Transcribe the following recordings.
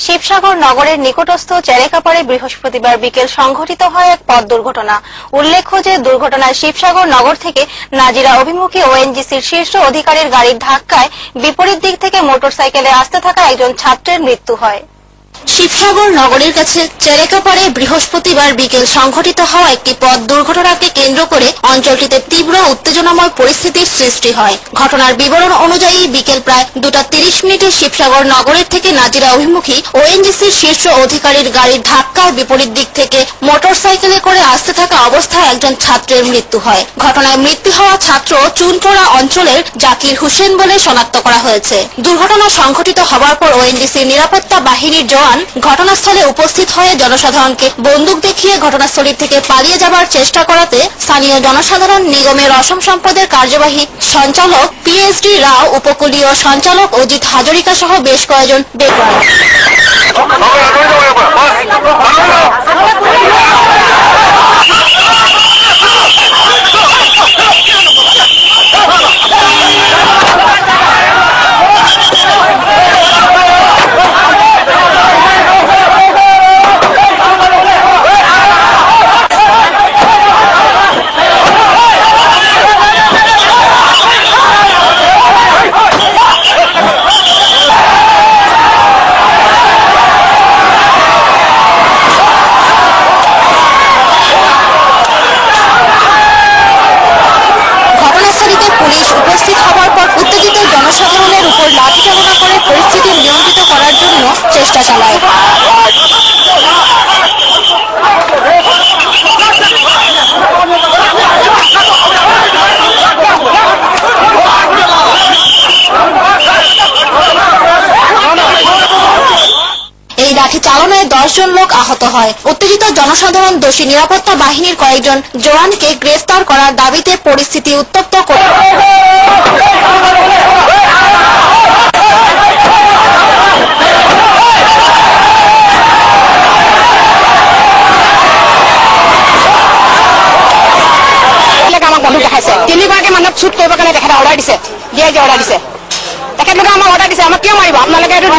শিবসাগর নগরের নিকটস্থ চেরেকাপাড়ে বৃহস্পতিবার বিকেল সংঘটিত হয় এক পথ দুর্ঘটনা। উল্লেখ্য যে দুর্ঘটনায় শিবসাগর নগর থেকে নাজিরা অভিমুখী ওএনজিসির শীর্ষ অধিকারীর গাড়ির ধাক্কায় বিপরীত দিক থেকে মোটরসাইকেলে আসতে থাকা একজন ছাত্রের মৃত্যু হয়। শিবসাগর নগরের কাছে চেরেকাপাড়ে বৃহস্পতিবার বিকেল সংঘটিত হওয়া একটি পথ দুর্ঘটনাকে কেন্দ্র করে অঞ্চলটিতে তীব্র উত্তেজনাময় পরিস্থিতির সৃষ্টি হয়। ঘটনার বিবরণ অনুযায়ী বিকেল প্রায় 2:30 শিবসাগর নগরের থেকে নাজিরা অভিমুখী ওএনজিসির শীর্ষ অধিকারীর গাড়ির ধাক্কায় বিপরীত দিক থেকে মোটরসাইকেলে করে আসতে থাকা অবস্থায় একজন ছাত্রের মৃত্যু হয়। ঘটনায় মৃত্যু হওয়া ছাত্র চুনপোড়া অঞ্চলের জাকির হোসেন বলে শনাক্ত করা হয়েছে। দুর্ঘটনা সংঘটিত হওয়ার পর ওএনজিসির নিরাপত্তা বাহিনীর জওয়ান ঘটনাস্থলে উপস্থিত হয়ে জনসাধারণকে বন্দুক দেখিয়ে ঘটনাস্থল থেকে পালিয়ে যাবার চেষ্টা করাতে স্থানীয় জনসাধারণ নিগমের অসম সম্পদের কার্যবাহী সঞ্চালক পিএসডি রাও, উপকূলীয় সঞ্চালক অজিত হাজরিকা সহ বেশ কয়েকজন বেকার জনসাধারণের উপর লাঠিচালনা করে পরিস্থিতি নিয়ন্ত্রিত করার জন্য চেষ্টা চালায়। এই লাঠি চালনায় 10 জন লোক আহত হয়। উত্তেজিত জনসাধারণ দোষী নিরাপত্তা বাহিনীর কয়েকজন জওয়ানকে গ্রেফতার করার দাবিতে পরিস্থিতি উত্তপ্ত করে। তিনিগৰাকী মানুহক শ্বুট কৰিবৰ কাৰণে তেখেতে অৰ্ডাৰ দিছে, অৰ্ডাৰ দিছে। তেখেতলোকে আমাক অৰ্ডাৰ দিছে, আমাক কিয় মাৰিব? আপোনালোকে এইটো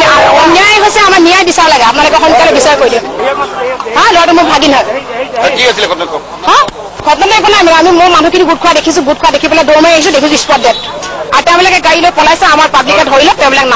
অন্যায় হৈছে, আমাৰ ন্যায় বিচাৰ লাগে। আপোনালোকে সোনকালে বিচাৰ কৰি দিয়ক। ল'ৰাটো মোৰ ভাগিন হয়। ঘটনা একো নাই, আমি মোৰ মানুহখিনি গোট খোৱা দেখিছো, গোট খোৱা দেখি পেলাই দৌৰ মাৰি আহিছো, দেখিছো স্পট ডেথ। আৰু তেওঁলোকে গাড়ী লৈ পলাইছে, আমাৰ পাব্লিকে ধৰিলে, তেওঁবিলাক